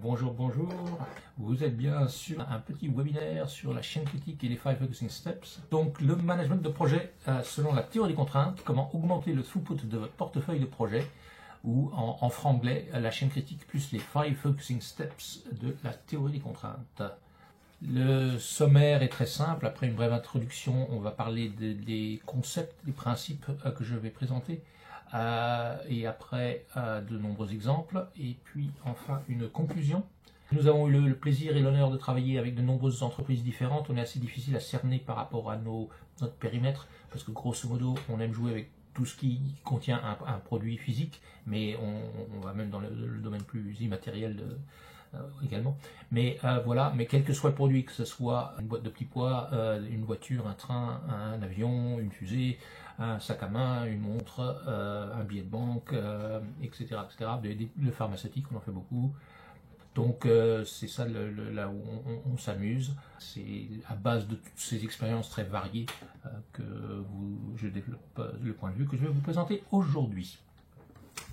Bonjour, vous êtes bien sur un petit webinaire sur la chaîne critique et les 5 Focusing Steps. Donc le management de projet selon la théorie des contraintes, comment augmenter le throughput de votre portefeuille de projet, ou en franglais, la chaîne critique plus les 5 Focusing Steps de la théorie des contraintes. Le sommaire est très simple. Après une brève introduction, on va parler des concepts, des principes que je vais présenter. Et après de nombreux exemples, et puis enfin une conclusion. Nous avons eu le plaisir et l'honneur de travailler avec de nombreuses entreprises différentes. On est assez difficile à cerner par rapport à notre périmètre, parce que grosso modo, on aime jouer avec tout ce qui contient un produit physique, mais on va même dans le domaine plus immatériel également. Mais voilà, mais quel que soit le produit, que ce soit une boîte de petits pois, une voiture, un train, un avion, une fusée, un sac à main, une montre, un billet de banque, etc., etc. Le pharmaceutique, on en fait beaucoup. Donc c'est ça là où on s'amuse. C'est à base de toutes ces expériences très variées que je développe le point de vue que je vais vous présenter aujourd'hui.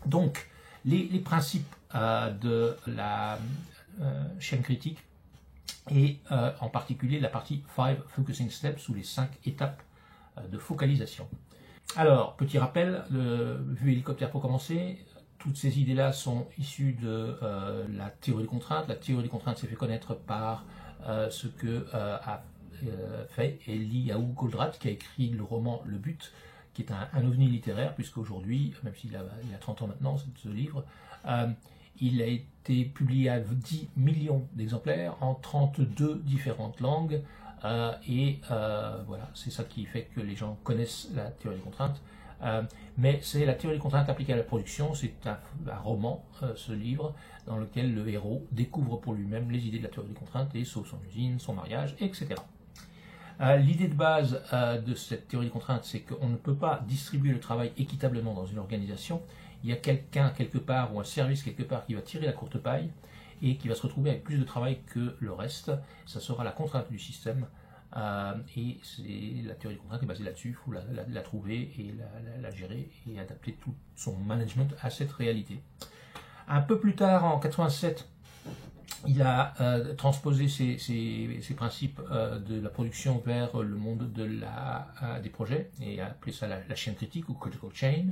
Donc les principes de la chaîne critique et en particulier la partie 5 Focusing Steps ou les 5 étapes de focalisation. Alors, petit rappel, vue hélicoptère pour commencer, toutes ces idées-là sont issues de la théorie des contraintes. La théorie des contraintes s'est fait connaître par ce que a fait Eliyahu Goldratt, qui a écrit le roman Le But, qui est un ovni littéraire, puisqu'aujourd'hui, même s'il a 30 ans maintenant, ce livre, il a été publié à 10 millions d'exemplaires en 32 différentes langues. Voilà, c'est ça qui fait que les gens connaissent la théorie des contraintes. Mais c'est la théorie des contraintes appliquée à la production. C'est un roman, ce livre, dans lequel le héros découvre pour lui-même les idées de la théorie des contraintes et sauve son usine, son mariage, etc. L'idée de base de cette théorie des contraintes, c'est qu'on ne peut pas distribuer le travail équitablement dans une organisation. Il y a quelqu'un quelque part ou un service quelque part qui va tirer la courte paille et qui va se retrouver avec plus de travail que le reste. Ça sera la contrainte du système. Et la théorie des contraintes est basée là-dessus. Il faut la trouver et la gérer et adapter tout son management à cette réalité. Un peu plus tard, en 87, il a transposé ces principes de la production vers le monde des projets et a appelé ça la chaîne critique ou critical chain.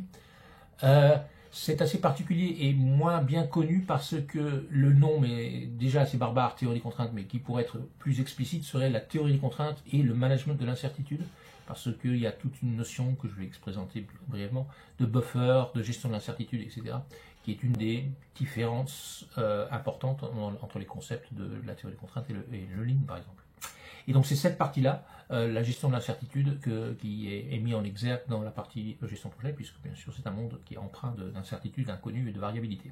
C'est assez particulier et moins bien connu parce que le nom est déjà assez barbare, théorie des contraintes, mais qui pourrait être plus explicite serait la théorie des contraintes et le management de l'incertitude, parce qu'il y a toute une notion que je vais présenter brièvement de buffer, de gestion de l'incertitude, etc., qui est une des différences importantes entre les concepts de la théorie des contraintes et le Lean, par exemple. Et donc c'est cette partie-là, la gestion de l'incertitude, qui est mise en exergue dans la partie gestion de projet, puisque bien sûr c'est un monde qui est empreint d'incertitude, d'inconnu et de variabilité.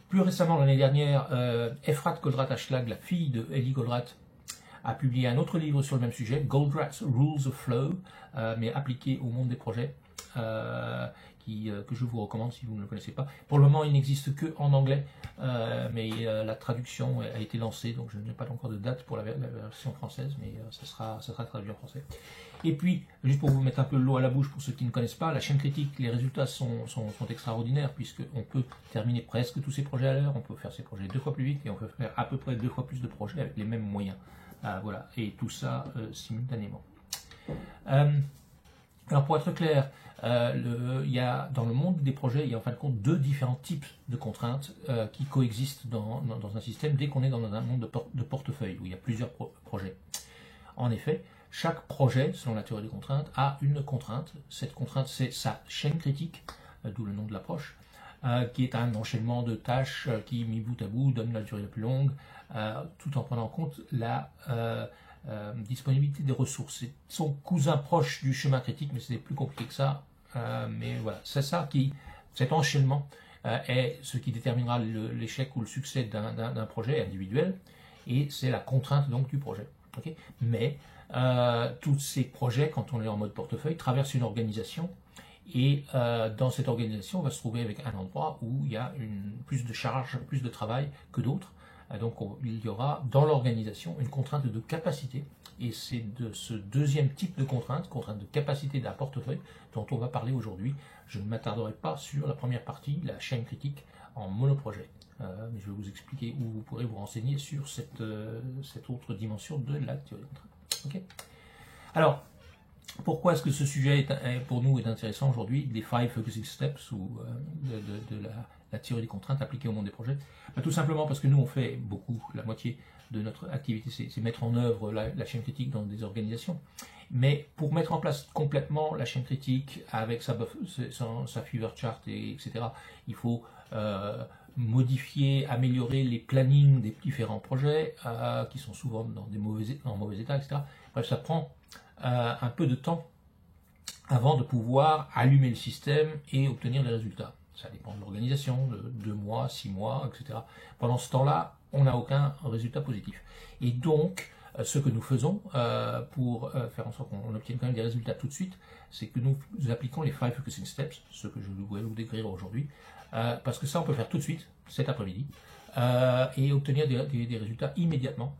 Plus récemment, l'année dernière, Efrat Goldratt-Ashlag, la fille de Eli Goldratt, a publié un autre livre sur le même sujet, Goldratt's Rules of Flow, mais appliqué au monde des projets, que je vous recommande si vous ne le connaissez pas. Pour le moment, il n'existe que en anglais, mais la traduction a été lancée, donc je n'ai pas encore de date pour la version française, mais ça sera traduit en français. Et puis, juste pour vous mettre un peu l'eau à la bouche pour ceux qui ne connaissent pas, la chaîne critique, les résultats sont extraordinaires, puisqu'on peut terminer presque tous ces projets à l'heure, on peut faire ces projets 2 fois plus vite, et on peut faire à peu près 2 fois plus de projets avec les mêmes moyens. Voilà, et tout ça simultanément. Alors pour être clair, il y a dans le monde des projets, il y a en fin de compte 2 différents types de contraintes qui coexistent dans un système dès qu'on est dans un monde de portefeuille, où il y a plusieurs projets. En effet, chaque projet, selon la théorie des contraintes, a une contrainte. Cette contrainte, c'est sa chaîne critique, d'où le nom de l'approche, qui est un enchaînement de tâches qui, mis bout à bout, donne la durée la plus longue, tout en prenant en compte la disponibilité des ressources. C'est son cousin proche du chemin critique, mais c'est plus compliqué que ça. Mais voilà, c'est ça cet enchaînement est ce qui déterminera l'échec ou le succès d'un projet individuel, et c'est la contrainte donc du projet. Okay, mais tous ces projets, quand on est en mode portefeuille, traversent une organisation, et dans cette organisation, on va se trouver avec un endroit où il y a plus de charge, plus de travail que d'autres. Donc il y aura dans l'organisation une contrainte de capacité, et c'est de ce deuxième type de contrainte de capacité d'un portefeuille, dont on va parler aujourd'hui. Je ne m'attarderai pas sur la première partie, la chaîne critique, en monoprojet. Mais je vais vous expliquer où vous pourrez vous renseigner sur cette autre dimension de la théorie des contraintes. Okay. Alors, pourquoi est-ce que ce sujet pour nous est intéressant aujourd'hui, des 5 Focusing Steps ou de la théorie des contraintes appliquée au monde des projets? Tout simplement parce que nous, on fait beaucoup, la moitié de notre activité, c'est mettre en œuvre la chaîne critique dans des organisations. Mais pour mettre en place complètement la chaîne critique avec sa fever chart, etc., il faut modifier, améliorer les plannings des différents projets qui sont souvent dans mauvais état, etc. Bref, ça prend un peu de temps avant de pouvoir allumer le système et obtenir les résultats. Ça dépend de l'organisation, de 2 mois, 6 mois, etc. Pendant ce temps-là, on n'a aucun résultat positif. Et donc, ce que nous faisons pour faire en sorte qu'on obtienne quand même des résultats tout de suite, c'est que nous appliquons les 5 Focusing Steps, ce que je vais vous décrire aujourd'hui, parce que ça, on peut faire tout de suite, cet après-midi, et obtenir des résultats immédiatement.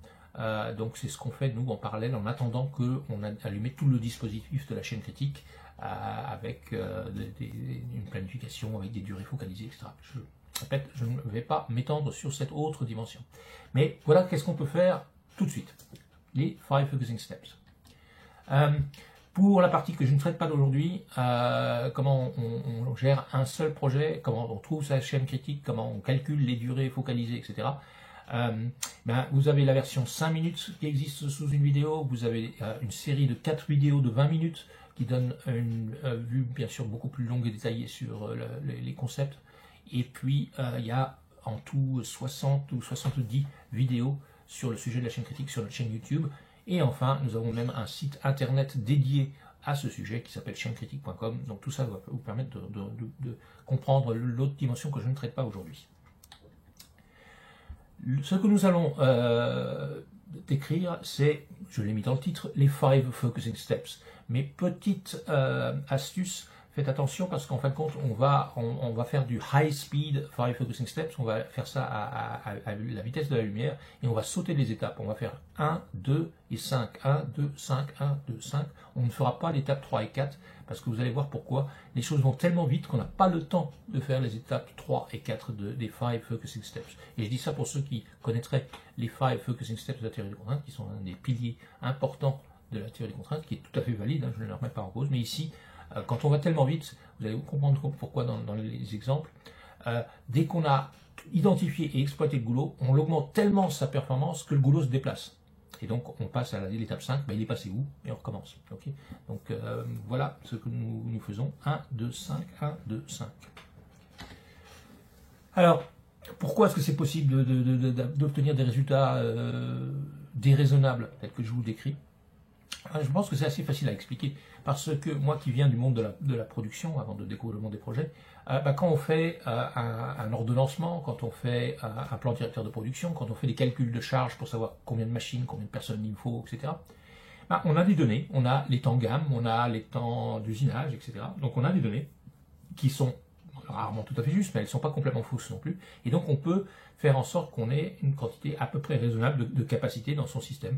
Donc c'est ce qu'on fait nous en parallèle en attendant qu'on a allumé tout le dispositif de la chaîne critique avec une planification, avec des durées focalisées, etc. Je répète, je ne vais pas m'étendre sur cette autre dimension. Mais voilà qu'est-ce qu'on peut faire tout de suite. Les 5 Focusing Steps. Pour la partie que je ne traite pas d'aujourd'hui, comment on gère un seul projet, comment on trouve sa chaîne critique, comment on calcule les durées focalisées, etc. Vous avez la version 5 minutes qui existe sous une vidéo, vous avez une série de 4 vidéos de 20 minutes qui donnent une vue bien sûr beaucoup plus longue et détaillée sur les concepts, et puis il y a en tout 60 ou 70 vidéos sur le sujet de la chaîne critique sur notre chaîne YouTube, et enfin nous avons même un site internet dédié à ce sujet qui s'appelle chaînecritique.com, donc tout ça va vous permettre de comprendre l'autre dimension que je ne traite pas aujourd'hui. Ce que nous allons décrire, c'est, je l'ai mis dans le titre, les 5 Focusing Steps. Mais petite astuce, faites attention parce qu'en fin de compte, on va faire du high speed 5 Focusing Steps, on va faire ça à la vitesse de la lumière et on va sauter les étapes. On va faire 1, 2 et 5, 1, 2, 5, 1, 2, 5. On ne fera pas l'étape 3 et 4 parce que vous allez voir pourquoi. Les choses vont tellement vite qu'on n'a pas le temps de faire les étapes 3 et 4 des 5 Focusing Steps. Et je dis ça pour ceux qui connaîtraient les 5 Focusing Steps de la théorie des contraintes, qui sont un des piliers importants de la théorie des contraintes, qui est tout à fait valide, je ne le remets pas en cause, mais ici, quand on va tellement vite, vous allez comprendre pourquoi dans les exemples, dès qu'on a identifié et exploité le goulot, on augmente tellement sa performance que le goulot se déplace. Et donc on passe à l'étape 5, il est passé où? Et on recommence. Okay, donc voilà ce que nous faisons. 1, 2, 5, 1, 2, 5. Alors, pourquoi est-ce que c'est possible d'obtenir des résultats déraisonnables, tels que je vous décris? Je pense que c'est assez facile à expliquer, parce que moi qui viens du monde de la production, avant de découvrir le monde des projets, quand on fait un ordonnancement, quand on fait un plan directeur de production, quand on fait des calculs de charges pour savoir combien de machines, combien de personnes il faut, etc., on a des données, on a les temps gamme, on a les temps d'usinage, etc. Donc on a des données qui sont rarement tout à fait justes, mais elles ne sont pas complètement fausses non plus, et donc on peut faire en sorte qu'on ait une quantité à peu près raisonnable de capacité dans son système,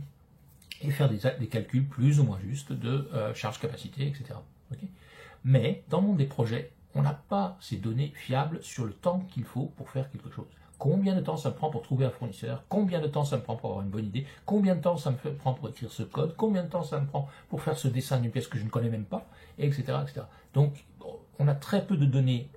et faire des calculs plus ou moins justes de charge-capacité, etc. Okay, mais dans le monde des projets, on n'a pas ces données fiables sur le temps qu'il faut pour faire quelque chose. Combien de temps ça me prend pour trouver un fournisseur? Combien de temps ça me prend pour avoir une bonne idée? Combien de temps ça me prend pour écrire ce code? Combien de temps ça me prend pour faire ce dessin d'une pièce que je ne connais même pas? Etc. etc. Donc, on a très peu de données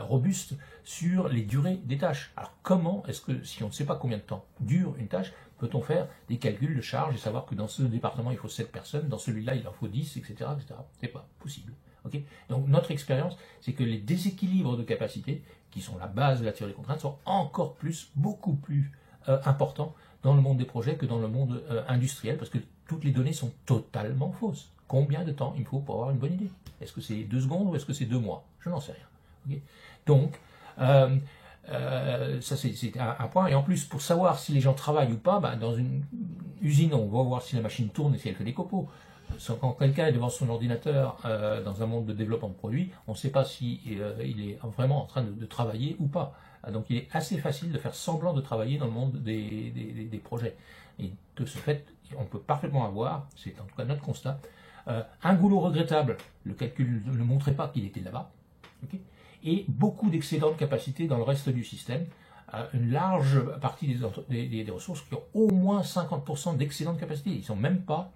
robustes sur les durées des tâches. Alors, comment est-ce que, si on ne sait pas combien de temps dure une tâche, peut-on faire des calculs de charge et savoir que dans ce département, il faut 7 personnes, dans celui-là, il en faut 10, etc. etc. C'est pas possible. Okay, donc, notre expérience, c'est que les déséquilibres de capacité, qui sont la base de la théorie des contraintes, sont encore beaucoup plus importants dans le monde des projets que dans le monde industriel, parce que toutes les données sont totalement fausses. Combien de temps il faut pour avoir une bonne idée? Est-ce que c'est 2 secondes ou est-ce que c'est 2 mois? Je n'en sais rien. Okay, donc, ça c'est un point. Et en plus, pour savoir si les gens travaillent ou pas, dans une usine, on va voir si la machine tourne et si elle fait des copeaux. Quand quelqu'un est devant son ordinateur dans un monde de développement de produits, on ne sait pas si il est vraiment en train de travailler ou pas. Donc il est assez facile de faire semblant de travailler dans le monde des projets. Et de ce fait, on peut parfaitement avoir, c'est en tout cas notre constat, un goulot regrettable. Le calcul ne montrait pas qu'il était là-bas. Okay, et beaucoup d'excédents de capacité dans le reste du système. Une large partie des ressources qui ont au moins 50% d'excédent de capacité. Ils n'ont même pas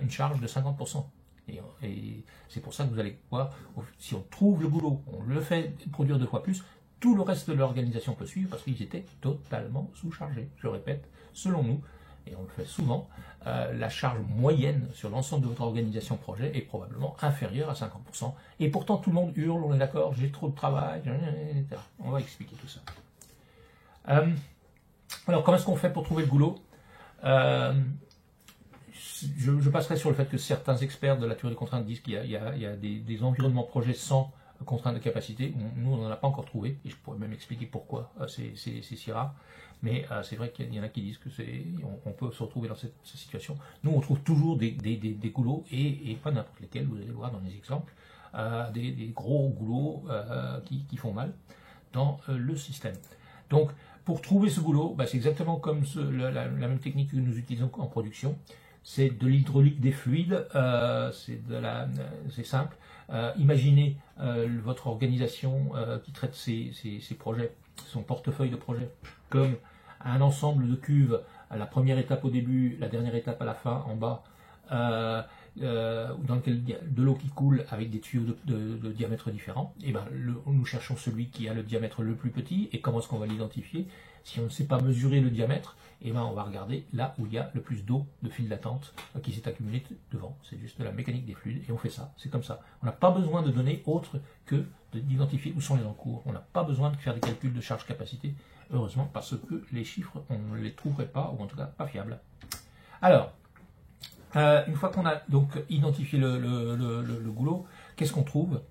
une charge de 50%. Et c'est pour ça que vous allez voir, si on trouve le boulot, on le fait produire 2 fois plus, tout le reste de l'organisation peut suivre parce qu'ils étaient totalement sous-chargés. Je répète, selon nous, et on le fait souvent, la charge moyenne sur l'ensemble de votre organisation projet est probablement inférieure à 50%. Et pourtant, tout le monde hurle, on est d'accord, j'ai trop de travail, etc. On va expliquer tout ça. Alors, comment est-ce qu'on fait pour trouver le boulot? Je passerai sur le fait que certains experts de la théorie des contraintes disent qu'il y a des environnements projets sans contraintes de capacité. Nous, on n'en a pas encore trouvé, et je pourrais même expliquer pourquoi c'est si rare. Mais c'est vrai qu'il y en a qui disent que on peut se retrouver dans cette situation. Nous, on trouve toujours des goulots, et pas n'importe lesquels, vous allez voir dans les exemples, des gros goulots qui font mal dans le système. Donc, pour trouver ce goulot, c'est exactement comme la même technique que nous utilisons en production. C'est de l'hydraulique des fluides, c'est simple. Imaginez votre organisation qui traite ses projets, son portefeuille de projets, comme un ensemble de cuves, la première étape au début, la dernière étape à la fin, en bas, dans lequel il y a de l'eau qui coule avec des tuyaux de diamètre différents. Et nous cherchons celui qui a le diamètre le plus petit. Et comment est-ce qu'on va l'identifier? Si on ne sait pas mesurer le diamètre, on va regarder là où il y a le plus d'eau de file d'attente qui s'est accumulée devant. C'est juste de la mécanique des fluides et on fait ça. C'est comme ça. On n'a pas besoin de données autres que d'identifier où sont les encours. On n'a pas besoin de faire des calculs de charge-capacité, heureusement, parce que les chiffres, on ne les trouverait pas, ou en tout cas pas fiables. Alors, une fois qu'on a donc identifié le goulot, qu'est-ce qu'on trouve?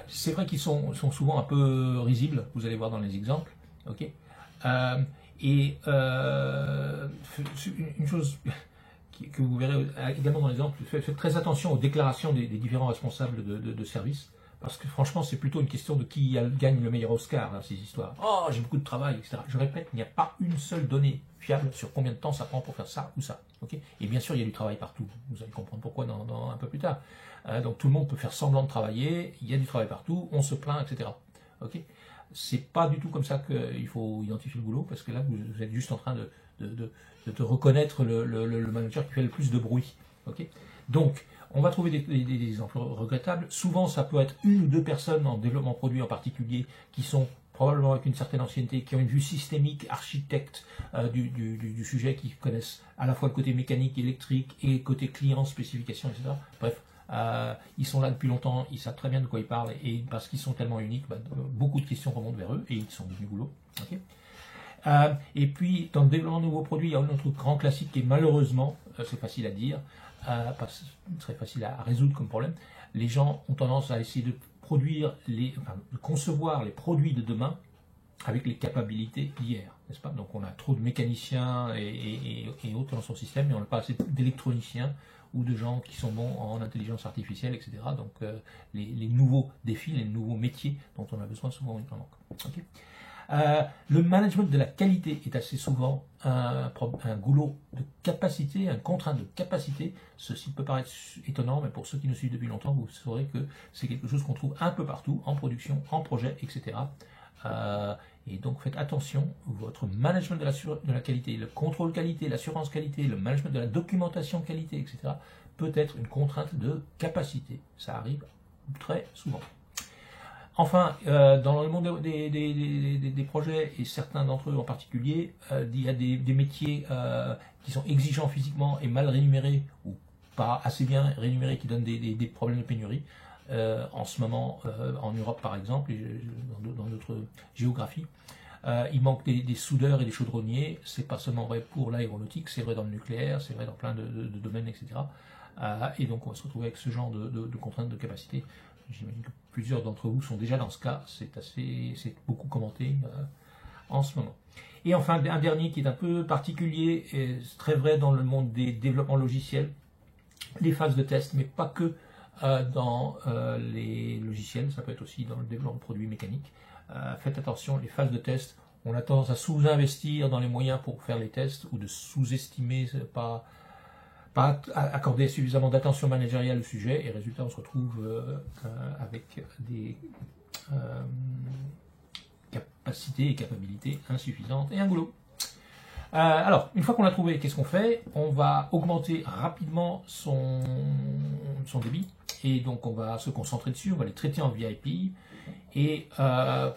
C'est vrai qu'ils sont souvent un peu risibles, vous allez voir dans les exemples. Okay, une chose que vous verrez également dans l'exemple, faites très attention aux déclarations des différents responsables de service, parce que franchement c'est plutôt une question de qui gagne le meilleur Oscar, ces histoires. Oh, j'ai beaucoup de travail, etc. Je répète, il n'y a pas une seule donnée fiable sur combien de temps ça prend pour faire ça ou ça. Okay, et bien sûr il y a du travail partout, vous allez comprendre pourquoi un peu plus tard. Donc tout le monde peut faire semblant de travailler, il y a du travail partout, on se plaint, etc. Okay, c'est pas du tout comme ça qu'il faut identifier le boulot, parce que là, vous êtes juste en train de reconnaître le manager qui fait le plus de bruit. Okay, donc, on va trouver des exemples regrettables. Souvent, ça peut être 1 ou 2 personnes en développement produit en particulier qui sont probablement avec une certaine ancienneté, qui ont une vue systémique, architecte du sujet, qui connaissent à la fois le côté mécanique, électrique et côté client, spécification, etc. Bref. Ils sont là depuis longtemps, ils savent très bien de quoi ils parlent, et parce qu'ils sont tellement uniques, beaucoup de questions remontent vers eux, et ils sont devenus goulot. Okay, et puis, dans le développement de nouveaux produits, il y a un autre grand classique qui est malheureusement, c'est facile à dire, très facile à résoudre comme problème. Les gens ont tendance à essayer de de concevoir les produits de demain avec les capacités d'hier, n'est-ce pas? Donc on a trop de mécaniciens et autres dans son système, et on n'a pas assez d'électroniciens ou de gens qui sont bons en intelligence artificielle, etc. Donc les nouveaux défis, les nouveaux métiers dont on a besoin souvent en manque. Okay, le management de la qualité est assez souvent un goulot de capacité, une contrainte de capacité. Ceci peut paraître étonnant, mais pour ceux qui nous suivent depuis longtemps, vous saurez que c'est quelque chose qu'on trouve un peu partout, en production, en projet, etc. Et donc faites attention, votre management de la qualité, le contrôle qualité, l'assurance qualité, le management de la documentation qualité, etc. peut être une contrainte de capacité. Ça arrive très souvent. Enfin, dans le monde des projets, et certains d'entre eux en particulier, il y a des métiers qui sont exigeants physiquement et mal rémunérés, ou pas assez bien rémunérés, qui donnent des problèmes de pénurie. En ce moment, en Europe par exemple, et dans d'autres géographies, il manque des soudeurs et des chaudronniers. C'est pas seulement vrai pour l'aéronautique, c'est vrai dans le nucléaire, c'est vrai dans plein de domaines, etc. Et donc on va se retrouver avec ce genre de contraintes de capacité. J'imagine que plusieurs d'entre vous sont déjà dans ce cas, c'est beaucoup commenté en ce moment. Et enfin, un dernier qui est un peu particulier, et c'est très vrai dans le monde des développements logiciels, les phases de test, mais pas que dans les logiciels, ça peut être aussi dans le développement de produits mécaniques. Faites attention, les phases de test, on a tendance à sous-investir dans les moyens pour faire les tests, ou de sous-estimer, pas accorder suffisamment d'attention managériale au sujet, et résultat on se retrouve avec capacité et capabilité insuffisantes et un goulot. Alors, une fois qu'on l'a trouvé, qu'est-ce qu'on fait? On va augmenter rapidement son débit, et donc on va se concentrer dessus, on va les traiter en VIP, et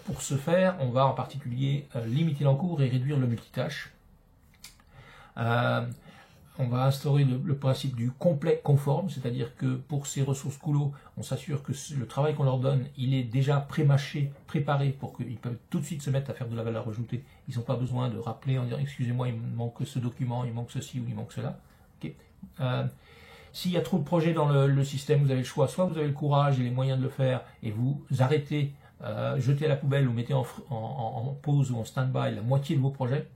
pour ce faire, on va en particulier limiter l'encours et réduire le multitâche. On va instaurer le principe du complet conforme, c'est-à-dire que pour ces ressources coulots, on s'assure que le travail qu'on leur donne, il est déjà pré-mâché, préparé pour qu'ils peuvent tout de suite se mettre à faire de la valeur ajoutée. Ils n'ont pas besoin de rappeler en disant excusez-moi, il me manque ce document, il manque ceci ou il manque cela. Okay. S'il y a trop de projets dans le système, vous avez le choix, soit vous avez le courage et les moyens de le faire et vous arrêtez, jetez à la poubelle ou mettez en pause ou en stand-by la moitié de vos projets.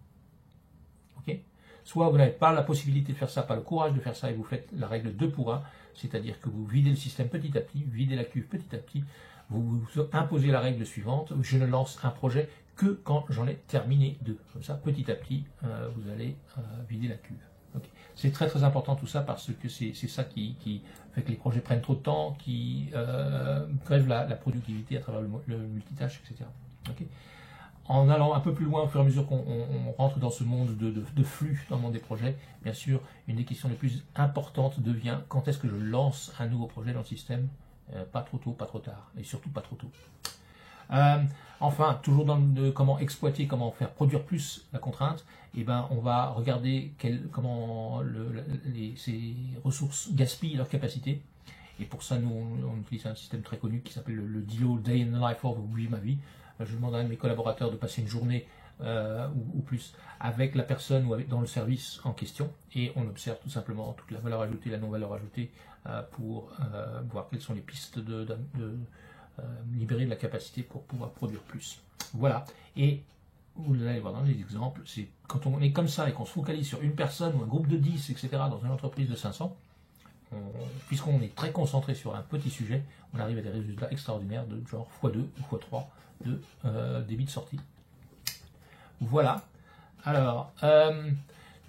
Okay. Soit vous n'avez pas la possibilité de faire ça, pas le courage de faire ça, et vous faites la règle 2 pour 1, c'est-à-dire que vous videz le système petit à petit, videz la cuve petit à petit, vous imposez la règle suivante, je ne lance un projet que quand j'en ai terminé 2. Comme ça, petit à petit, vous allez vider la cuve. Okay. C'est très très important tout ça, parce que c'est ça qui fait que les projets prennent trop de temps, qui grèvent la productivité à travers le multitâche, etc. Okay. En allant un peu plus loin, au fur et à mesure qu'on rentre dans ce monde de flux, dans le monde des projets, bien sûr, une des questions les plus importantes devient quand est-ce que je lance un nouveau projet dans le système, pas trop tôt, pas trop tard, et surtout pas trop tôt. Enfin, toujours dans comment exploiter, comment faire produire plus la contrainte, et ben, on va regarder comment ces ressources gaspillent leur capacité. Et pour ça, nous, on utilise un système très connu qui s'appelle le DILO, Day in the Life of, oui, ma vie. Je demande à un de mes collaborateurs de passer une journée ou plus avec la personne ou dans le service en question, et on observe tout simplement toute la valeur ajoutée, la non-valeur ajoutée, pour voir quelles sont les pistes de libérer de la capacité pour pouvoir produire plus. Voilà, et vous allez voir dans les exemples, c'est quand on est comme ça et qu'on se focalise sur une personne ou un groupe de 10, etc., dans une entreprise de 500, puisqu'on est très concentré sur un petit sujet, on arrive à des résultats extraordinaires de genre x2 ou x3 de débit de sortie. Voilà. Alors,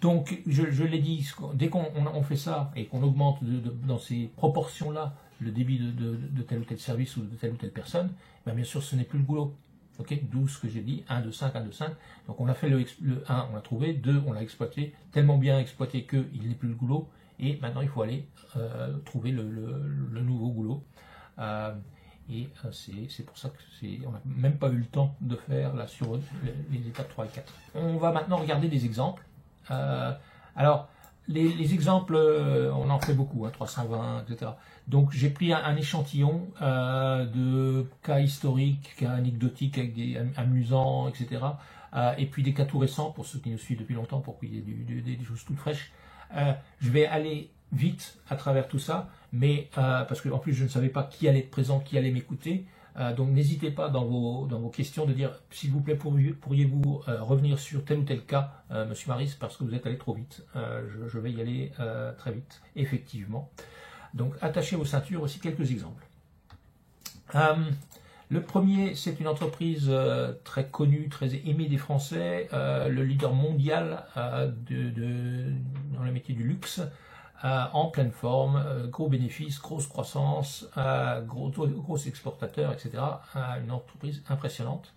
donc, je l'ai dit, dès qu'on fait ça et qu'on augmente dans ces proportions-là le débit de tel ou tel service ou de telle ou telle personne, bien sûr, ce n'est plus le boulot. Okay, d'où ce que j'ai dit, 1, 2, 5, 1, 2, 5. Donc, on a fait le 1, on l'a trouvé, 2, on l'a exploité, tellement bien exploité qu'il n'est plus le boulot, et maintenant, il faut aller trouver le nouveau boulot. Et c'est pour ça qu'on n'a même pas eu le temps de faire là sur les étapes 3 et 4. On va maintenant regarder des exemples. Alors, les exemples, on en fait beaucoup, hein, 320, etc. Donc, j'ai pris un échantillon de cas historiques, cas anecdotiques, avec des amusants, etc. Et puis des cas tout récents, pour ceux qui nous suivent depuis longtemps, pour qu'il y ait des choses toutes fraîches. Je vais aller vite à travers tout ça, mais parce que en plus je ne savais pas qui allait être présent, qui allait m'écouter, donc n'hésitez pas dans vos questions de dire s'il vous plaît pourriez-vous revenir sur tel ou tel cas, Monsieur Maris, parce que vous êtes allé trop vite. Je vais y aller très vite, effectivement. Donc attachez vos ceintures, aussi quelques exemples. Le premier, c'est une entreprise très connue, très aimée des Français, le leader mondial dans le métier du luxe, en pleine forme, gros bénéfices, grosse croissance, gros exportateur, etc. Une entreprise impressionnante.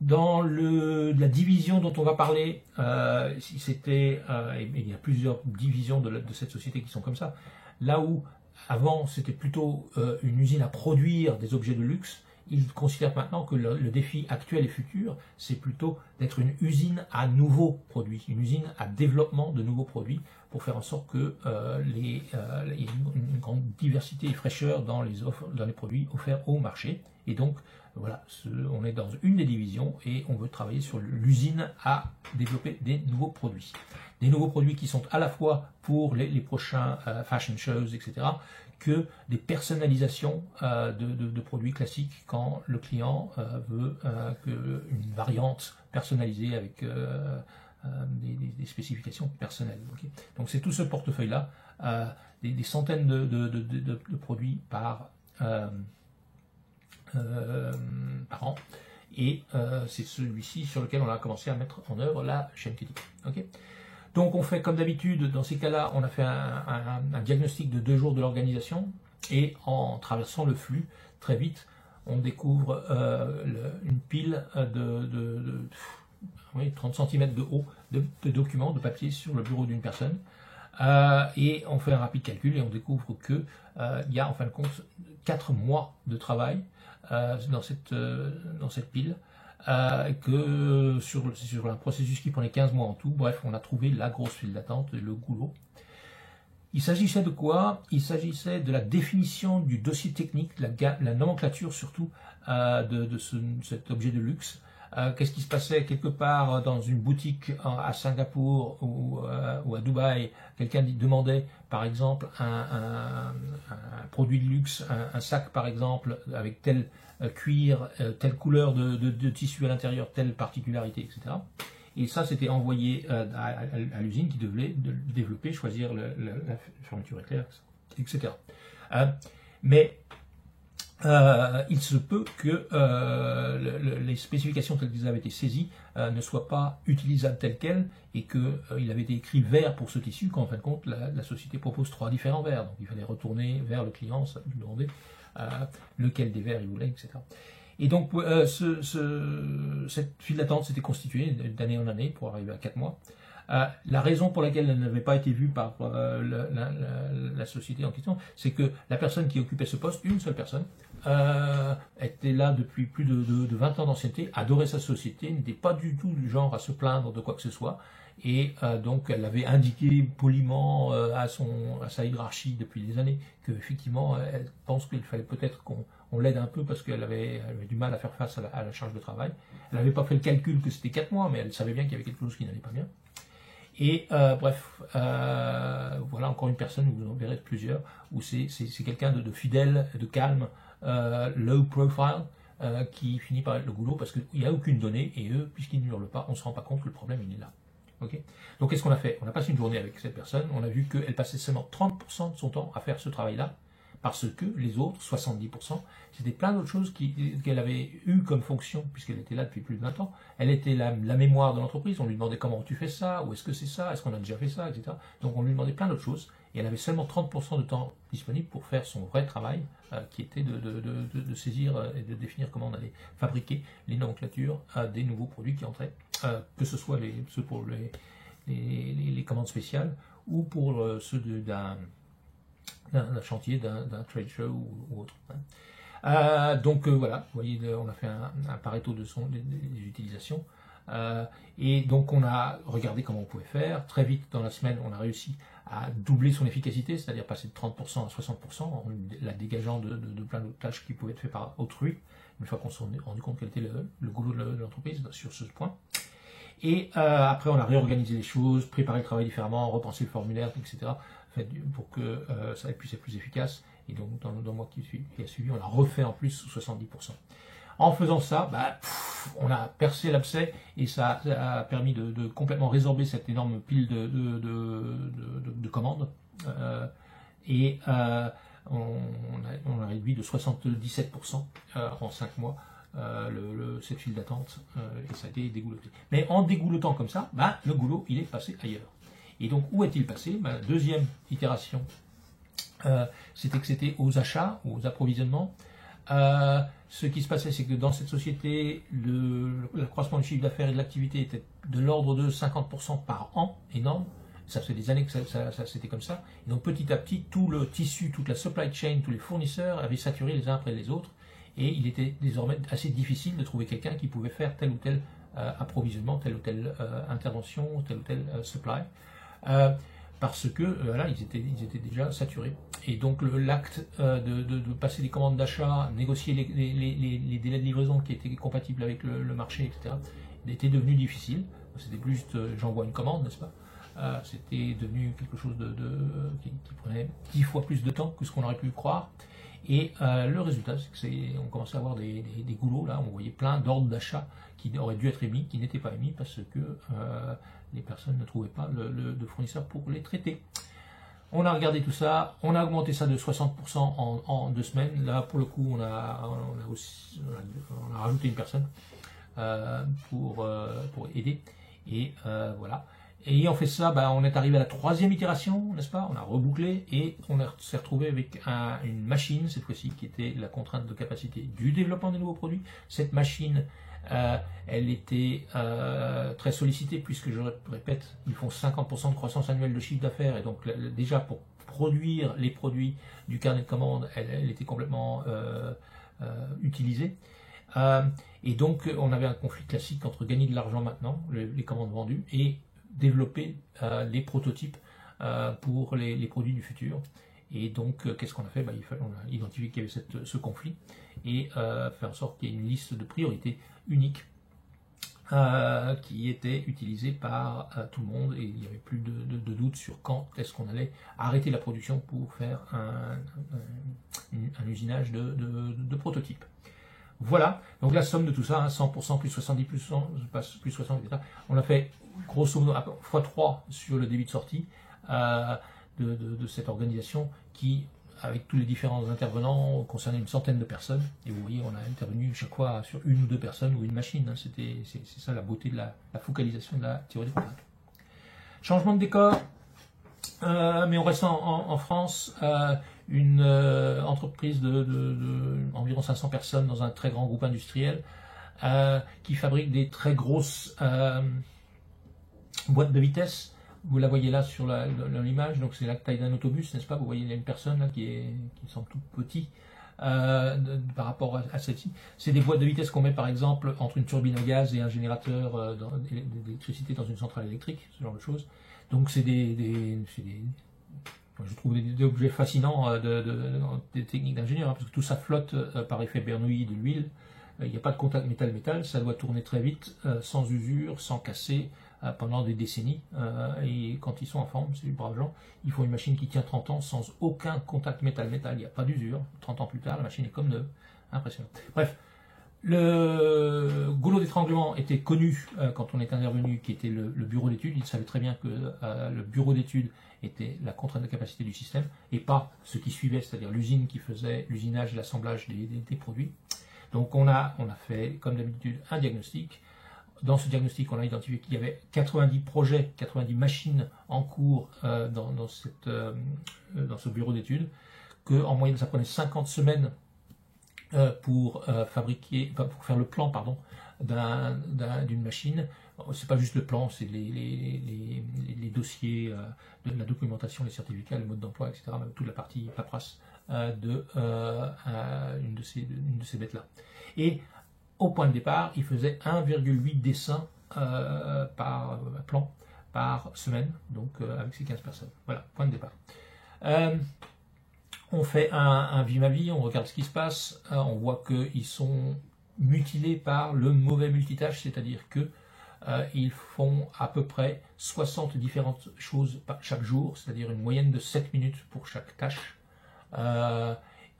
Dans la division dont on va parler, il y a plusieurs divisions de cette société qui sont comme ça, là où avant c'était plutôt une usine à produire des objets de luxe, ils considèrent maintenant que le défi actuel et futur, c'est plutôt d'être une usine à nouveaux produits, une usine à développement de nouveaux produits, pour faire en sorte que il y ait une grande diversité et fraîcheur dans les produits offerts au marché. Et donc, voilà, on est dans une des divisions et on veut travailler sur l'usine à développer des nouveaux produits. Des nouveaux produits qui sont à la fois pour les prochains fashion shows, etc., que des personnalisations de produits classiques quand le client veut une variante personnalisée avec des spécifications personnelles. Okay. Donc c'est tout ce portefeuille-là, des centaines de produits par an, et c'est celui-ci sur lequel on a commencé à mettre en œuvre la chaîne critique. Okay. Donc on fait comme d'habitude, dans ces cas-là, on a fait un diagnostic de 2 jours de l'organisation, et en traversant le flux, très vite, on découvre une pile oui, 30 cm de haut de documents, de papier sur le bureau d'une personne. Et on fait un rapide calcul et on découvre que il y a en fin de compte 4 mois de travail dans cette pile, que sur un processus qui prenait 15 mois en tout. Bref, on a trouvé la grosse file d'attente, le goulot. Il s'agissait de quoi? Il s'agissait de la définition du dossier technique, la nomenclature surtout cet objet de luxe. Qu'est-ce qui se passait quelque part dans une boutique à Singapour ou à Dubaï? Quelqu'un demandait par exemple un produit de luxe, un sac par exemple, avec tel cuir, telle couleur de tissu à l'intérieur, telle particularité, etc. Et ça, c'était envoyé à l'usine qui devait développer, choisir la fermeture éclair, etc. Mais il se peut que les spécifications telles qu'elles avaient été saisies ne soient pas utilisables telles quelles et qu'il avait été écrit vert pour ce tissu quand en fin de compte la société propose 3 différents verts. Donc il fallait retourner vers le client, lui demander lequel des verts il voulait, etc. Et donc cette file d'attente s'était constituée d'année en année pour arriver à 4 mois. La raison pour laquelle elle n'avait pas été vue par la société en question, c'est que la personne qui occupait ce poste, une seule personne, était là depuis plus de 20 ans d'ancienneté, adorait sa société, n'était pas du tout du genre à se plaindre de quoi que ce soit, et donc elle avait indiqué poliment à sa hiérarchie depuis des années qu'effectivement elle pense qu'il fallait peut-être qu'on l'aide un peu parce qu'elle avait du mal à faire face à la charge de travail. Elle n'avait pas fait le calcul que c'était 4 mois, mais elle savait bien qu'il y avait quelque chose qui n'allait pas bien. Et bref, voilà encore une personne, vous en verrez plusieurs, où c'est quelqu'un de fidèle, de calme, low profile, qui finit par être le goulot parce qu'il n'y a aucune donnée, et eux, puisqu'ils ne hurlent pas, on ne se rend pas compte que le problème il est là. Okay. Donc qu'est-ce qu'on a fait? On a passé une journée avec cette personne, on a vu qu'elle passait seulement 30% de son temps à faire ce travail-là, parce que les autres, 70%, c'était plein d'autres choses qu'elle avait eu comme fonction, puisqu'elle était là depuis plus de 20 ans. Elle était la mémoire de l'entreprise, on lui demandait comment tu fais ça, où est-ce que c'est ça, est-ce qu'on a déjà fait ça, etc. Donc on lui demandait plein d'autres choses, et elle avait seulement 30% de temps disponible pour faire son vrai travail, qui était de saisir et de définir comment on allait fabriquer les nomenclatures des nouveaux produits qui entraient, que ce soit ceux pour les commandes spéciales, ou pour ceux d'un chantier, d'un trade show ou autre. Donc voilà, vous voyez, on a fait un Pareto des utilisations. Et donc on a regardé comment on pouvait faire. Très vite dans la semaine, on a réussi à doubler son efficacité, c'est-à-dire passer de 30% à 60%, en la dégageant de plein d'autres tâches qui pouvaient être faites par autrui, une fois qu'on s'est rendu compte qu'elle était le goulot de l'entreprise sur ce point. Et après, on a réorganisé les choses, préparé le travail différemment, repensé le formulaire, etc., pour que ça puisse être plus efficace. Et donc, dans le mois qui a suivi, on l'a refait en plus sous 70%. En faisant ça, on a percé l'abcès et ça a permis de complètement résorber cette énorme pile de commandes. On a réduit de 77% en 5 mois cette file d'attente et ça a été dégoulotté. Mais en dégoulottant comme ça, le goulot il est passé ailleurs. Et donc où est-il passé? Deuxième itération, c'était que c'était aux achats, aux approvisionnements. Ce qui se passait, c'est que dans cette société, l'accroissement du chiffre d'affaires et de l'activité était de l'ordre de 50% par an, énorme. Ça fait des années que ça c'était comme ça. Et donc petit à petit, tout le tissu, toute la supply chain, tous les fournisseurs avaient saturé les uns après les autres. Et il était désormais assez difficile de trouver quelqu'un qui pouvait faire tel ou tel approvisionnement, telle ou telle intervention, tel ou tel supply. Parce que voilà, ils étaient déjà saturés. Et donc l'acte de passer des commandes d'achat, négocier les délais de livraison qui étaient compatibles avec le marché, etc., était devenu difficile. C'était plus juste j'envoie une commande, n'est-ce pas? C'était devenu quelque chose qui prenait 10 fois plus de temps que ce qu'on aurait pu croire. Et le résultat, c'est qu'on commençait à avoir des goulots, là, on voyait plein d'ordres d'achat qui auraient dû être émis, qui n'étaient pas émis parce que les personnes ne trouvaient pas de fournisseur pour les traiter. On a regardé tout ça, on a augmenté ça de 60% en 2 semaines. Là, pour le coup, on a rajouté une personne pour aider. Et voilà. Et ayant fait ça, on est arrivé à la 3e itération, n'est-ce pas? On a rebouclé et on s'est retrouvé avec une machine, cette fois-ci, qui était la contrainte de capacité du développement des nouveaux produits. Cette machine, elle était très sollicitée, puisque, je répète, ils font 50% de croissance annuelle de chiffre d'affaires. Et donc, déjà, pour produire les produits du carnet de commandes, elle était complètement utilisée. Et donc, on avait un conflit classique entre gagner de l'argent maintenant, les commandes vendues, et développer les prototypes pour les produits du futur. Et donc, qu'est-ce qu'on a fait? On a identifié qu'il y avait ce conflit et fait en sorte qu'il y ait une liste de priorités unique qui était utilisée par tout le monde, et il n'y avait plus de doute sur quand est-ce qu'on allait arrêter la production pour faire un usinage de prototypes. Voilà, donc la somme de tout ça, 100% plus 70 plus 100, plus 60, etc. On a fait grosso modo x3 sur le débit de sortie de cette organisation qui, avec tous les différents intervenants, concernait une centaine de personnes. Et vous voyez, on a intervenu chaque fois sur une ou deux personnes ou une machine. Hein. C'est ça la beauté de la focalisation de la théorie des contraintes. Changement de décor, mais on reste en France. Une entreprise d'environ 500 personnes dans un très grand groupe industriel qui fabrique des très grosses boîtes de vitesse. Vous la voyez là sur l'image, donc c'est la taille d'un autobus, n'est-ce pas? Vous voyez, il y a une personne là qui semble tout petit par rapport à celle-ci. C'est des boîtes de vitesse qu'on met par exemple entre une turbine à gaz et un générateur d'électricité dans une centrale électrique, ce genre de choses. Donc c'est je trouve des objets fascinants des techniques d'ingénieur, hein, parce que tout ça flotte par effet Bernoulli de l'huile. Il n'y a pas de contact métal-métal, ça doit tourner très vite, sans usure, sans casser, pendant des décennies. Et quand ils sont en forme, c'est du brave gens, ils font une machine qui tient 30 ans sans aucun contact métal-métal. Il n'y a pas d'usure. 30 ans plus tard, la machine est comme neuve. Impressionnant. Bref. Le goulot d'étranglement était connu quand on est intervenu, qui était le bureau d'études. Il savait très bien que le bureau d'études était la contrainte de capacité du système et pas ce qui suivait, c'est-à-dire l'usine qui faisait l'usinage et l'assemblage des produits. Donc on a fait, comme d'habitude, un diagnostic. Dans ce diagnostic, on a identifié qu'il y avait 90 projets, 90 machines en cours dans ce bureau d'études, qu'en moyenne ça prenait 50 semaines pour faire le plan, d'une machine. C'est pas juste le plan, c'est les dossiers, la documentation, les certificats, le mode d'emploi, etc. Toute la partie paperasse d'une de ces bêtes-là. Et au point de départ, il faisait 1,8 dessins par plan par semaine, donc avec ces 15 personnes. Voilà, point de départ. On fait un vie ma vie, on regarde ce qui se passe, on voit qu'ils sont mutilés par le mauvais multitâche, c'est-à-dire que ils font à peu près 60 différentes choses chaque jour, c'est-à-dire une moyenne de 7 minutes pour chaque tâche.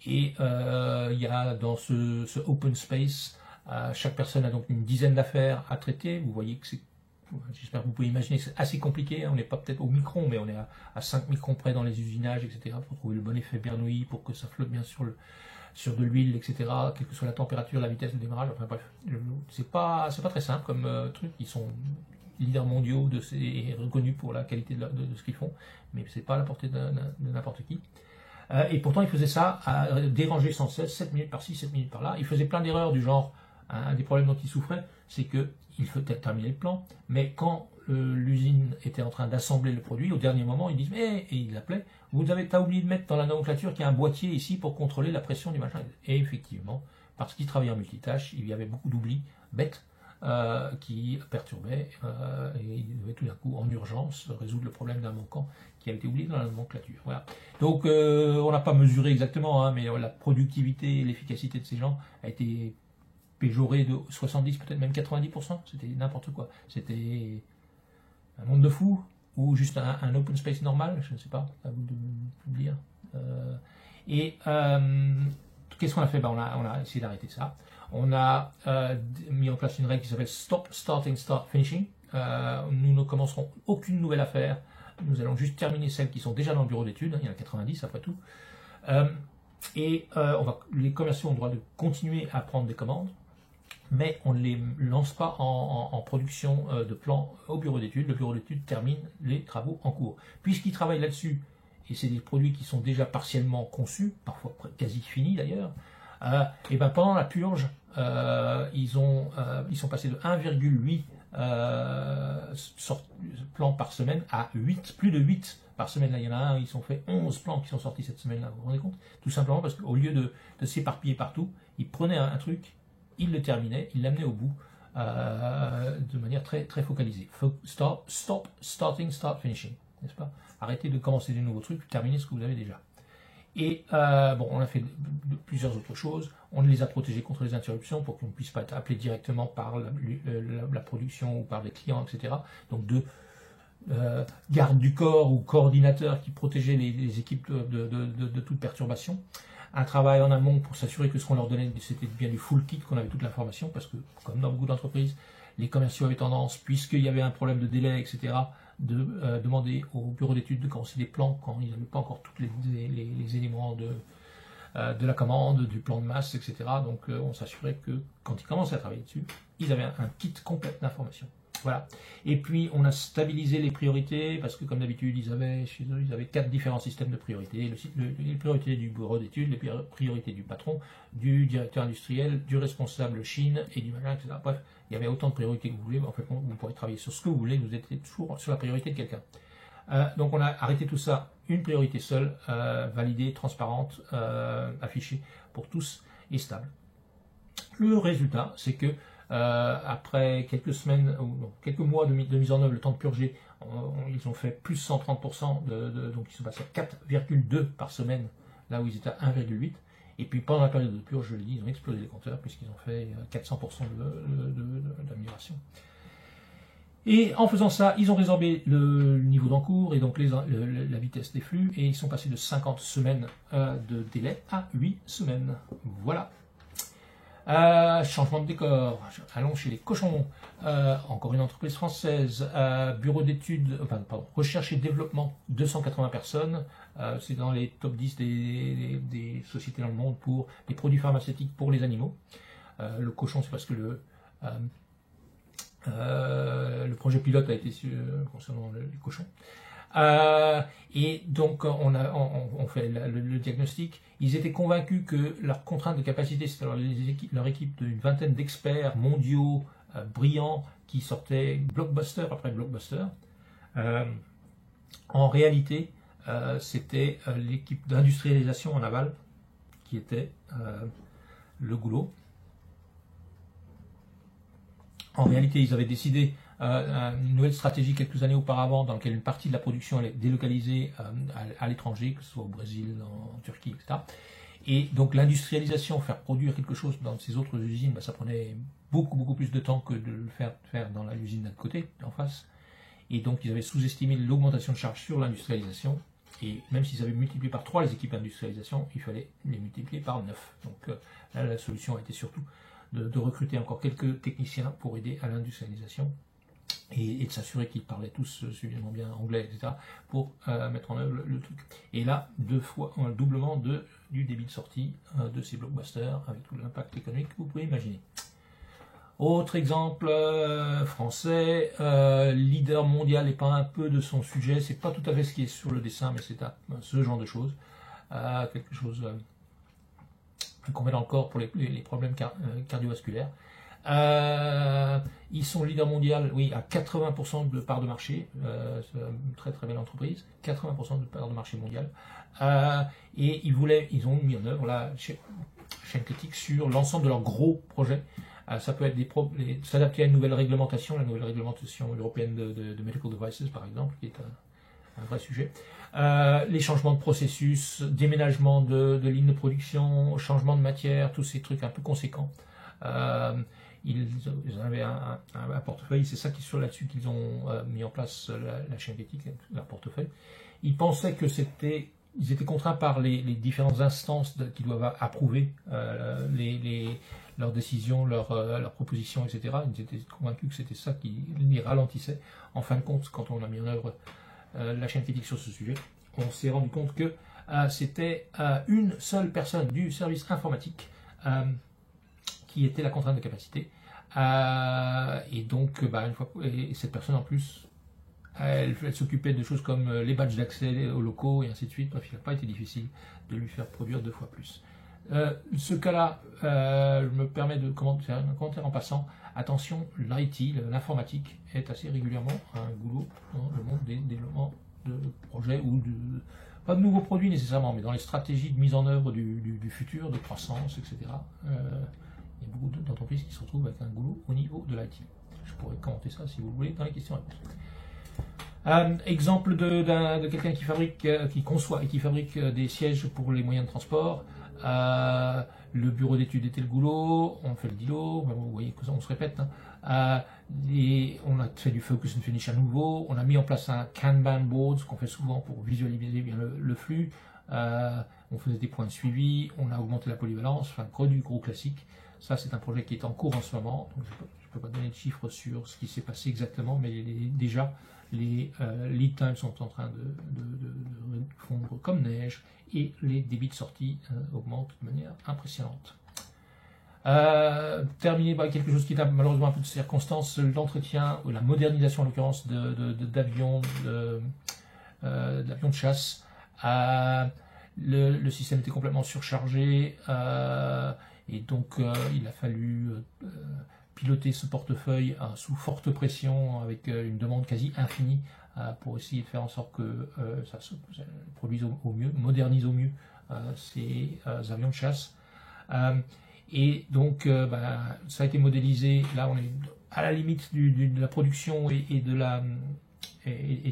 Il y a dans ce open space, chaque personne a donc une dizaine d'affaires à traiter. Vous voyez que j'espère que vous pouvez imaginer que c'est assez compliqué. On n'est pas peut-être au micron, mais on est à 5 microns près dans les usinages, etc. pour trouver le bon effet Bernoulli, pour que ça flotte bien sur de l'huile, etc. Quelle que soit la température, la vitesse de démarrage. Enfin bref, c'est pas très simple comme truc. Ils sont leaders mondiaux et reconnus pour la qualité de ce qu'ils font, mais c'est pas à la portée de n'importe qui. Et pourtant, il faisait ça à déranger sans cesse, 7 minutes par-ci, 7 minutes par-là. Il faisait plein d'erreurs du genre, un des problèmes dont il souffrait, c'est qu'il faut terminer le plan, mais quand l'usine était en train d'assembler le produit, au dernier moment, ils disent, et il l'appelait, t'as oublié de mettre dans la nomenclature qu'il y a un boîtier ici pour contrôler la pression du machin. Et effectivement, parce qu'il travaillait en multitâche, il y avait beaucoup d'oublis bêtes qui perturbaient, et il devait tout d'un coup, en urgence, résoudre le problème d'un manquant qui avait été oublié dans la nomenclature. Voilà. Donc, on n'a pas mesuré exactement, mais la productivité et l'efficacité de ces gens a été péjorée de 70, peut-être même 90%. C'était n'importe quoi. C'était un monde de fous, ou juste un open space normal, je ne sais pas, à vous de me dire. Qu'est-ce qu'on a fait? On a essayé d'arrêter ça. On a mis en place une règle qui s'appelle Stop, Starting, Start, Finishing. Nous ne commencerons aucune nouvelle affaire. Nous allons juste terminer celles qui sont déjà dans le bureau d'études. Il y en a 90 après tout. Les commerciaux ont le droit de continuer à prendre des commandes, mais on ne les lance pas en production de plans au bureau d'études. Le bureau d'études termine les travaux en cours. Puisqu'ils travaillent là-dessus, et c'est des produits qui sont déjà partiellement conçus, parfois quasi finis d'ailleurs, et ben pendant la purge, ils sont passés de 1,8 plans par semaine à 8, plus de 8 par semaine. Là, il y en a un, ils ont fait 11 plans qui sont sortis cette semaine-là, vous vous rendez compte? Tout simplement parce qu'au lieu de s'éparpiller partout, ils prenaient un truc, ils le terminaient, ils l'amenaient au bout de manière très, très focalisée. Stop, starting, start, finishing, n'est-ce pas? Arrêtez de commencer des nouveaux trucs, terminez ce que vous avez déjà. Et bon, on a fait plusieurs autres choses. On les a protégés contre les interruptions pour qu'on ne puisse pas être appelé directement par la production ou par les clients, etc. Donc de garde du corps ou coordinateurs qui protégeaient les équipes de toute perturbation. Un travail en amont pour s'assurer que ce qu'on leur donnait, c'était bien du full kit, qu'on avait toute l'information, parce que, comme dans beaucoup d'entreprises, les commerciaux avaient tendance, puisqu'il y avait un problème de délai, etc., de demander au bureau d'études de commencer des plans quand ils n'avaient pas encore tous les éléments de la commande, du plan de masse, etc. Donc on s'assurait que quand ils commençaient à travailler dessus, ils avaient un kit complet d'informations. Voilà. Et puis on a stabilisé les priorités, parce que comme d'habitude, chez eux, ils avaient 4 différents systèmes de priorités. Les priorités du bureau d'études, les priorités du patron, du directeur industriel, du responsable Chine et du machin, etc. Bref, il y avait autant de priorités que vous voulez, mais en fait, vous pourrez travailler sur ce que vous voulez, vous êtes toujours sur la priorité de quelqu'un. Donc on a arrêté tout ça, une priorité seule, validée, transparente, affichée pour tous et stable. Le résultat, c'est que après quelques semaines, ou non, quelques mois de mise en œuvre, le temps de purger, ils ont fait plus 130%, donc ils sont passés à 4,2 par semaine, là où ils étaient à 1,8. Et puis pendant la période de purge, je l'ai dit, ils ont explosé les compteurs puisqu'ils ont fait 400% d'amélioration. Et en faisant ça, ils ont résorbé le niveau d'encours et donc la vitesse des flux, et ils sont passés de 50 semaines de délai à 8 semaines. Voilà. Changement de décor, allons chez les cochons, encore une entreprise française, bureau d'études, recherche et développement, 280 personnes, c'est dans les top 10 des sociétés dans le monde pour les produits pharmaceutiques pour les animaux. Le cochon, c'est parce que le projet pilote a été concernant les cochons. Et donc on fait le diagnostic. Ils étaient convaincus que leur contrainte de capacité, c'était leur équipe d'une vingtaine d'experts mondiaux brillants qui sortaient blockbuster après blockbuster. En réalité, c'était l'équipe d'industrialisation en aval qui était le goulot. En réalité, ils avaient décidé une nouvelle stratégie quelques années auparavant dans laquelle une partie de la production allait délocaliser à l'étranger, que ce soit au Brésil, en Turquie, etc. Et donc l'industrialisation, faire produire quelque chose dans ces autres usines, ça prenait beaucoup plus de temps que de le faire dans l'usine d'un côté, en face. Et donc ils avaient sous-estimé l'augmentation de charge sur l'industrialisation. Et même s'ils avaient multiplié par 3 les équipes d'industrialisation, il fallait les multiplier par 9. Donc là, la solution a été surtout de recruter encore quelques techniciens pour aider à l'industrialisation et de s'assurer qu'ils parlaient tous suffisamment bien anglais, etc., pour mettre en œuvre le truc. Et là, un doublement du débit de sortie de ces blockbusters, avec tout l'impact économique que vous pouvez imaginer. Autre exemple français, leader mondial et pas un peu de son sujet, c'est pas tout à fait ce qui est sur le dessin, mais c'est ce genre de choses, quelque chose qu'on met dans le corps pour les problèmes cardiovasculaires. Ils sont leaders mondial, oui, à 80% de part de marché, c'est une très très belle entreprise, 80% de part de marché mondial, et ils ont mis en œuvre la chaîne critique sur l'ensemble de leurs gros projets. Ça peut être s'adapter à une nouvelle réglementation, la nouvelle réglementation européenne de medical devices par exemple, qui est un vrai sujet. Les changements de processus, déménagement de lignes de production, changement de matière, tous ces trucs un peu conséquents. Ils avaient un portefeuille, c'est ça qui est sur là-dessus qu'ils ont mis en place la chaîne critique, leur portefeuille. Ils pensaient que ils étaient contraints par les différentes instances qui doivent approuver leurs décisions, leurs propositions, etc. Ils étaient convaincus que c'était ça qui les ralentissait. En fin de compte, quand on a mis en œuvre la chaîne critique sur ce sujet, on s'est rendu compte que c'était une seule personne du service informatique qui était la contrainte de capacité. Et donc, une fois, et cette personne en plus, elle s'occupait de choses comme les badges d'accès aux locaux et ainsi de suite. Bref, il n'a pas été difficile de lui faire produire 2 fois plus. Ce cas-là, je me permets de faire un commentaire en passant. Attention, l'IT, l'informatique, est assez régulièrement un goulot dans le monde des développements de projets ou pas de nouveaux produits nécessairement, mais dans les stratégies de mise en œuvre du futur, de croissance, etc. Il y a beaucoup d'entreprises qui se retrouvent avec un goulot au niveau de l'IT. Je pourrais commenter ça si vous voulez dans les questions-réponses. Exemple de quelqu'un qui fabrique, qui conçoit et qui fabrique des sièges pour les moyens de transport. Le bureau d'études était le goulot, on fait le DILO, vous voyez que on se répète. On a fait du focus and finish à nouveau, on a mis en place un Kanban board, ce qu'on fait souvent pour visualiser bien le flux. On faisait des points de suivi, on a augmenté la polyvalence, enfin du gros classique. Ça, c'est un projet qui est en cours en ce moment, donc je ne peux pas donner de chiffres sur ce qui s'est passé exactement, mais déjà, les lead times sont en train de fondre comme neige et les débits de sortie augmentent de manière impressionnante. Terminé par quelque chose qui est malheureusement un peu de circonstance, l'entretien ou la modernisation en l'occurrence d'avions de chasse. Le système était complètement surchargé et donc il a fallu piloter ce portefeuille sous forte pression avec une demande quasi infinie pour essayer de faire en sorte que ça se produise au mieux, modernise au mieux ces avions de chasse. Et donc ça a été modélisé, là on est à la limite de la production et du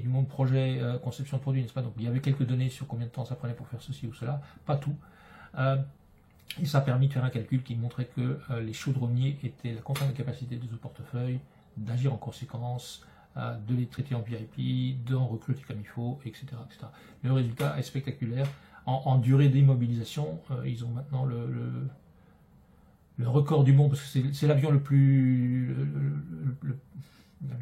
monde projet, conception de produit, n'est-ce pas? Donc il y avait quelques données sur combien de temps ça prenait pour faire ceci ou cela, pas tout. Et ça a permis de faire un calcul qui montrait que les chaudronniers étaient la contrainte de capacité de ce portefeuille, d'agir en conséquence, de les traiter en VIP, d'en recruter comme il faut, etc., etc. Le résultat est spectaculaire. En durée d'immobilisation, ils ont maintenant le record du monde, parce que c'est l'avion l'avion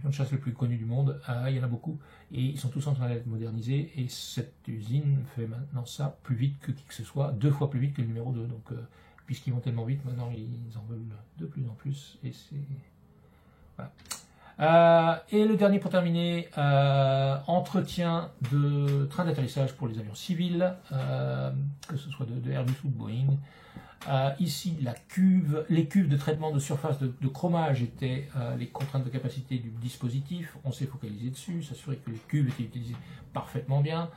de chasse le plus connu du monde. Il y en a beaucoup, et ils sont tous en train d'être modernisés, et cette usine fait maintenant ça plus vite que qui que ce soit, 2 fois plus vite que le numéro 2. Donc, puisqu'ils vont tellement vite, maintenant ils en veulent de plus en plus, et c'est... Voilà. Et le dernier pour terminer, entretien de train d'atterrissage pour les avions civils, que ce soit de Airbus ou de Boeing. Ici, les cuves de traitement de surface de chromage étaient les contraintes de capacité du dispositif. On s'est focalisé dessus, s'assurer que les cuves étaient utilisées parfaitement bien,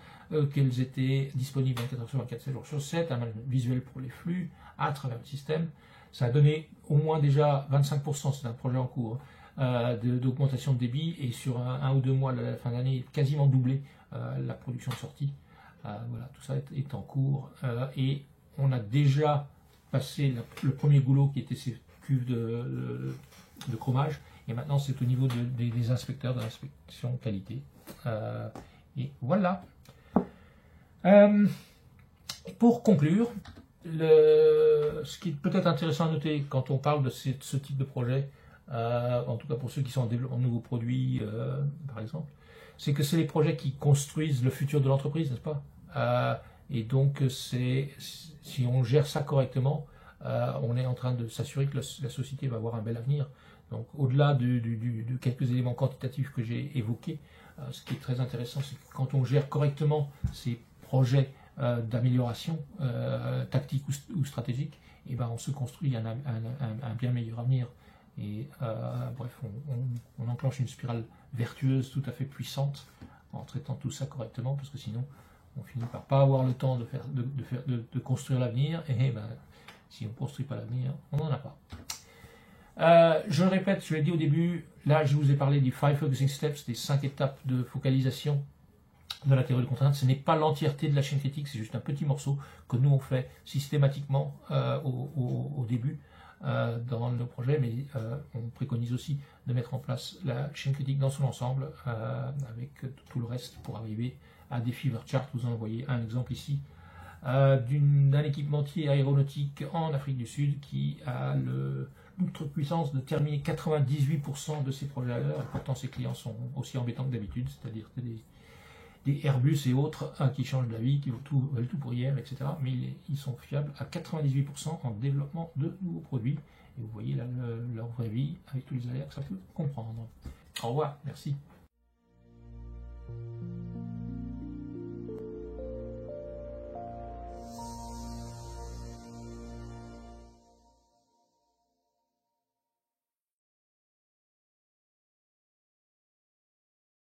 qu'elles étaient disponibles 24 heures sur 24, 7 jours sur 7, un management visuel pour les flux à travers le système. Ça a donné au moins déjà 25%, c'est un projet en cours, d'augmentation de débit, et sur un ou 2 mois de la fin d'année, quasiment doublé la production de sortie. Voilà, tout ça est en cours, et on a déjà passé le premier goulot qui était ces cuves de chromage, et maintenant c'est au niveau des inspecteurs de l'inspection qualité. Et voilà. Pour conclure, ce qui est peut-être intéressant à noter quand on parle de ce type de projet, en tout cas pour ceux qui sont en développement de nouveaux produits, par exemple, c'est que c'est les projets qui construisent le futur de l'entreprise, n'est-ce pas? Et donc, si on gère ça correctement, on est en train de s'assurer que la société va avoir un bel avenir. Donc, au-delà de quelques éléments quantitatifs que j'ai évoqués, ce qui est très intéressant, c'est que quand on gère correctement ces projets d'amélioration tactique ou stratégique, et ben on se construit un bien meilleur avenir. Et bref, on enclenche une spirale vertueuse tout à fait puissante en traitant tout ça correctement, parce que sinon on finit par pas avoir le temps de construire l'avenir, et ben, si on ne construit pas l'avenir, on n'en a pas. Je le répète, je l'ai dit au début, là je vous ai parlé du 5 Focusing Steps, des 5 étapes de focalisation de la théorie de contrainte. Ce n'est pas l'entièreté de la chaîne critique, c'est juste un petit morceau que nous on fait systématiquement au début dans nos projets, mais on préconise aussi de mettre en place la chaîne critique dans son ensemble avec tout le reste pour arriver à des fever charts. Vous en voyez un exemple ici d'un équipementier aéronautique en Afrique du Sud qui a l'outre-puissance de terminer 98% de ses projets à l'heure, et pourtant ses clients sont aussi embêtants que d'habitude, c'est-à-dire des Airbus et autres qui changent d'avis, qui veulent tout pour hier, etc. Mais ils sont fiables à 98% en développement de nouveaux produits. Et vous voyez là leur vraie vie avec tous les aléas que ça peut comprendre. Au revoir, merci.